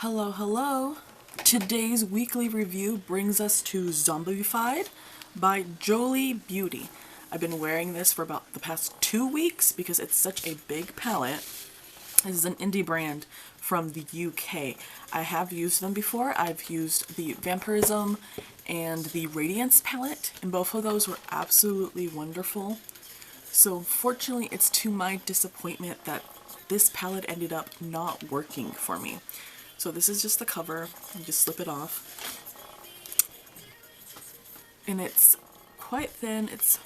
Hello, hello. Today's weekly review brings us to Zombified by Jolie Beauty. I've been wearing this for about the past 2 weeks because it's such a big palette. This is an indie brand from the UK. I have used them before. I've used the Vampyrism and the Radiance palette, and both of those were absolutely wonderful. So unfortunately, it's to my disappointment that this palette ended up not working for me. So this is just the cover. You just slip it off. And it's quite thin. It's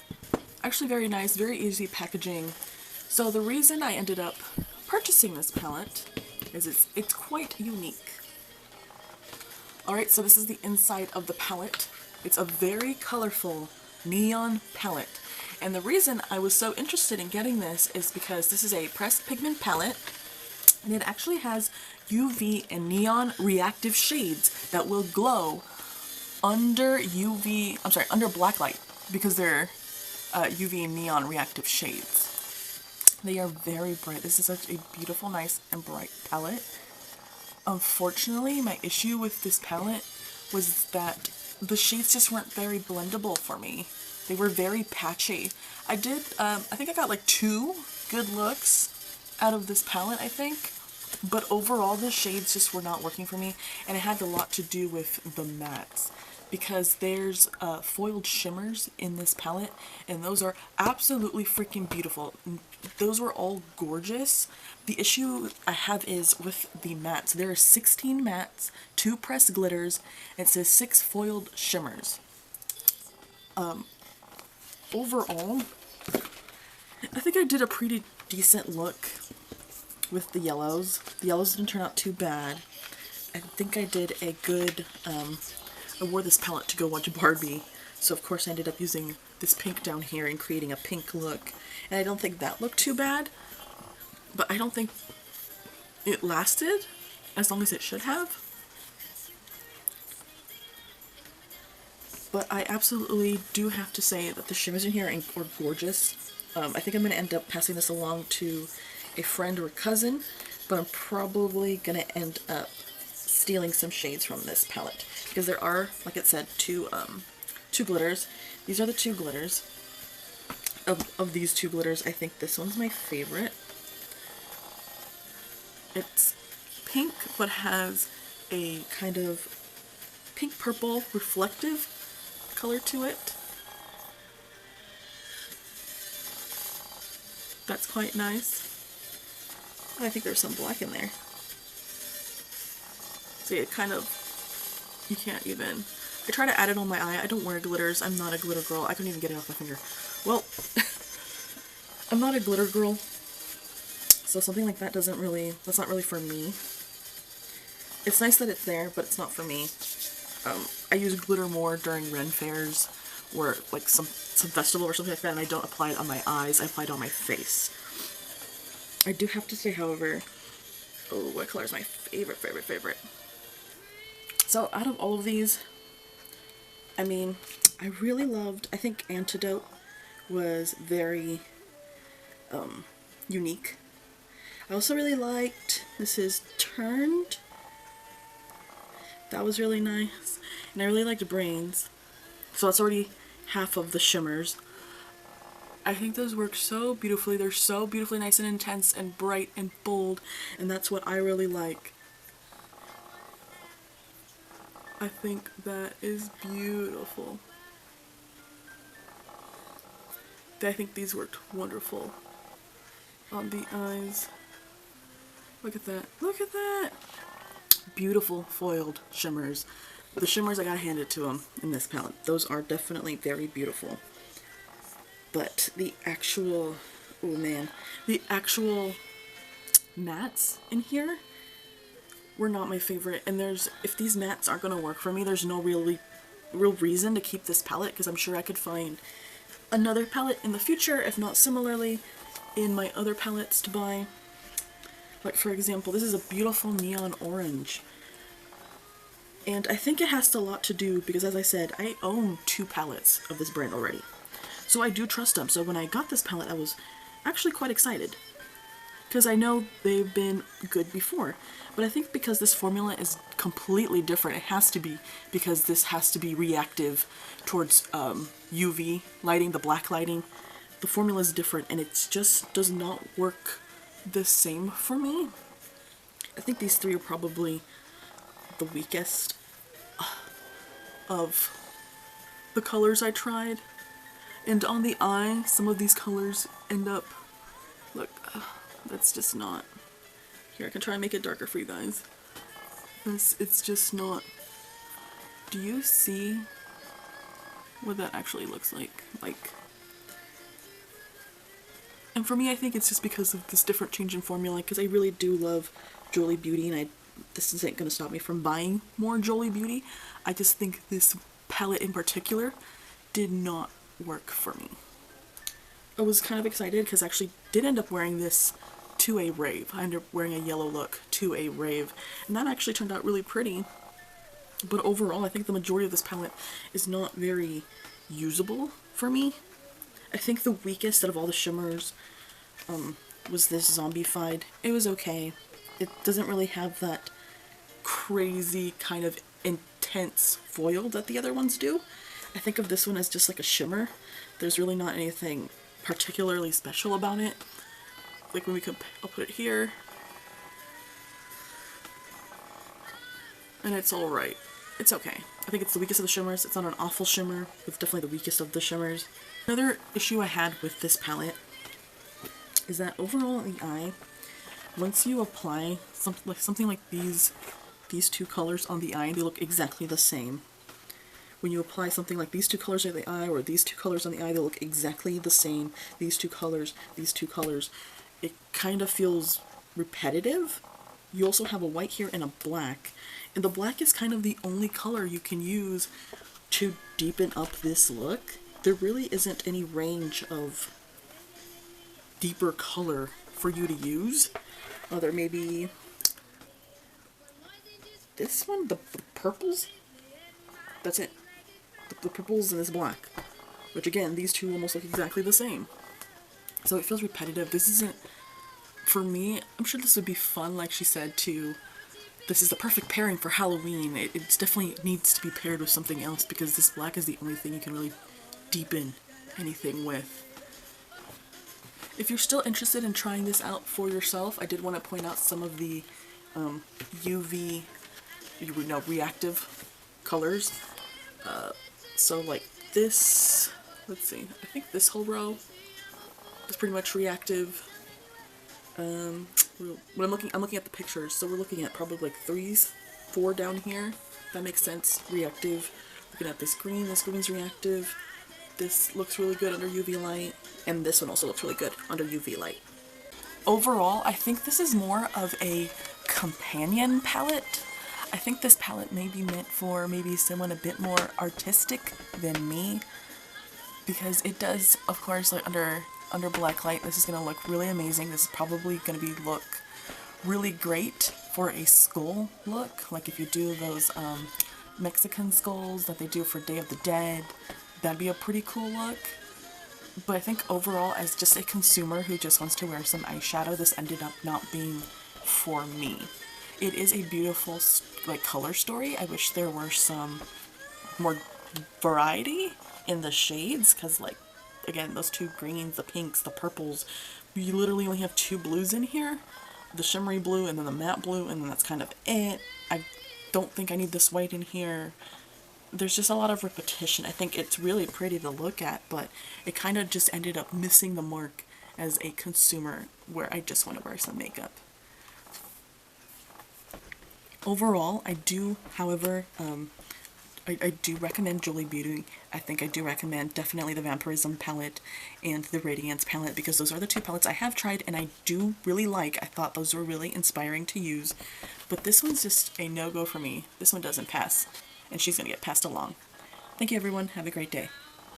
actually very nice, very easy packaging. So the reason I ended up purchasing this palette is it's quite unique. Alright, so this is the inside of the palette. It's a very colorful neon palette. And the reason I was so interested in getting this is because this is a pressed pigment palette, and it actually has UV and neon reactive shades that will glow under under blacklight, because they're UV and neon reactive shades. They are very bright. This is such a beautiful, nice, and bright palette. Unfortunately, my issue with this palette was that the shades just weren't very blendable for me. They were very patchy. I think I got like 2 good looks out of this palette, I think. But overall, the shades just were not working for me, and it had a lot to do with the mattes, because there's foiled shimmers in this palette, and those are absolutely freaking beautiful. Those were all gorgeous. The issue I have is with the mattes. There are 16 mattes, 2 pressed glitters, and it says 6 foiled shimmers. Overall, I think I did a pretty decent look with the yellows. The yellows didn't turn out too bad. I think I did a good, I wore this palette to go watch Barbie, so of course I ended up using this pink down here and creating a pink look. And I don't think that looked too bad, but I don't think it lasted as long as it should have. But I absolutely do have to say that the shimmers in here are gorgeous. I think I'm going to end up passing this along to a friend or a cousin, but I'm probably going to end up stealing some shades from this palette, because there are, like it said, two glitters. These are the 2 glitters. Of these 2 glitters, I think this one's my favorite. It's pink, but has a kind of pink-purple reflective color to it. That's quite nice. I think there's some black in there. See, it kind of, you can't even, I try to add it on my eye. I don't wear glitters. I'm not a glitter girl. I couldn't even get it off my finger. Well, I'm not a glitter girl, so something like that that's not really for me. It's nice that it's there, but it's not for me. I use glitter more during Ren fairs, or like some festival or something like that, and I don't apply it on my eyes. I apply it on my face. I do have to say, however, oh, what color is my favorite? So out of all of these, I mean, I really loved, I think Antidote was very unique. I also really liked, this is Turned. That was really nice. And I really liked Brains. So that's already half of the shimmers. I think those work so beautifully. They're so beautifully nice and intense and bright and bold, and that's what I really like. I think that is beautiful. I think these worked wonderful on the eyes. Look at that. Look at that! Beautiful foiled shimmers. The shimmers, I gotta hand it to them in this palette. Those are definitely very beautiful. But the actual, oh man, the actual mattes in here were not my favorite. And if these mattes aren't going to work for me, there's no real reason to keep this palette, because I'm sure I could find another palette in the future, if not similarly, in my other palettes to buy. Like, for example, this is a beautiful neon orange. And I think it has a lot to do because, as I said, I own 2 palettes of this brand already. So I do trust them. So when I got this palette, I was actually quite excited. because I know they've been good before. But I think because this formula is completely different, it has to be, because this has to be reactive towards UV lighting, the black lighting. The formula is different and it just does not work the same for me. I think these three are probably the weakest of the colors I tried. And on the eye, some of these colors end up, look, that's just not, here I can try and make it darker for you guys. It's just not, do you see what that actually looks like? And for me, I think it's just because of this different change in formula, because I really do love Jolie Beauty, and this isn't going to stop me from buying more Jolie Beauty. I just think this palette in particular did not work for me. I was kind of excited because I actually did end up wearing this to a rave. I ended up wearing a yellow look to a rave, and that actually turned out really pretty. But overall, I think the majority of this palette is not very usable for me. I think the weakest out of all the shimmers was this Zombified. It was okay. It doesn't really have that crazy kind of intense foil that the other ones do. I think of this one as just like a shimmer. There's really not anything particularly special about it. Like when we could, I'll put it here. And it's alright. It's okay. I think it's the weakest of the shimmers. It's not an awful shimmer. It's definitely the weakest of the shimmers. Another issue I had with this palette is that overall in the eye, once you apply something like these two colors on the eye, they look exactly the same. When you apply something like these two colors on the eye, or these two colors on the eye, they look exactly the same. These two colors, it kind of feels repetitive. You also have a white here and a black, and the black is kind of the only color you can use to deepen up this look. There really isn't any range of deeper color for you to use. There may be this one, the purples. That's it. The purples and this black. Which again, these two almost look exactly the same. So it feels repetitive. This isn't, for me, I'm sure this would be fun, like she said, this is the perfect pairing for Halloween. It definitely needs to be paired with something else, because this black is the only thing you can really deepen anything with. If you're still interested in trying this out for yourself, I did want to point out some of the UV, reactive colors. So like this, let's see, I think this whole row is pretty much reactive. When I'm looking at the pictures, so we're looking at probably like 4 down here. That makes sense. Reactive. Looking at this green's reactive. This looks really good under UV light, and this one also looks really good under UV light. Overall, I think this is more of a companion palette. I think this palette may be meant for maybe someone a bit more artistic than me, because it does, of course, like under black light, this is going to look really amazing. This is probably going to look really great for a skull look, like if you do those Mexican skulls that they do for Day of the Dead. That'd be a pretty cool look. But I think overall, as just a consumer who just wants to wear some eyeshadow, this ended up not being for me. It is a beautiful color story. I wish there were some more variety in the shades, because again, those 2 greens, the pinks, the purples, you literally only have 2 blues in here. The shimmery blue and then the matte blue, and then that's kind of it. I don't think I need this white in here. There's just a lot of repetition. I think it's really pretty to look at, but it kind of just ended up missing the mark as a consumer where I just want to wear some makeup. Overall, I do, however, I do recommend Jolie Beauty. I think I do recommend definitely the Vampyrism palette and the Radiance palette, because those are the 2 palettes I have tried and I do really like. I thought those were really inspiring to use, but this one's just a no-go for me. This one doesn't pass, and she's going to get passed along. Thank you everyone, have a great day.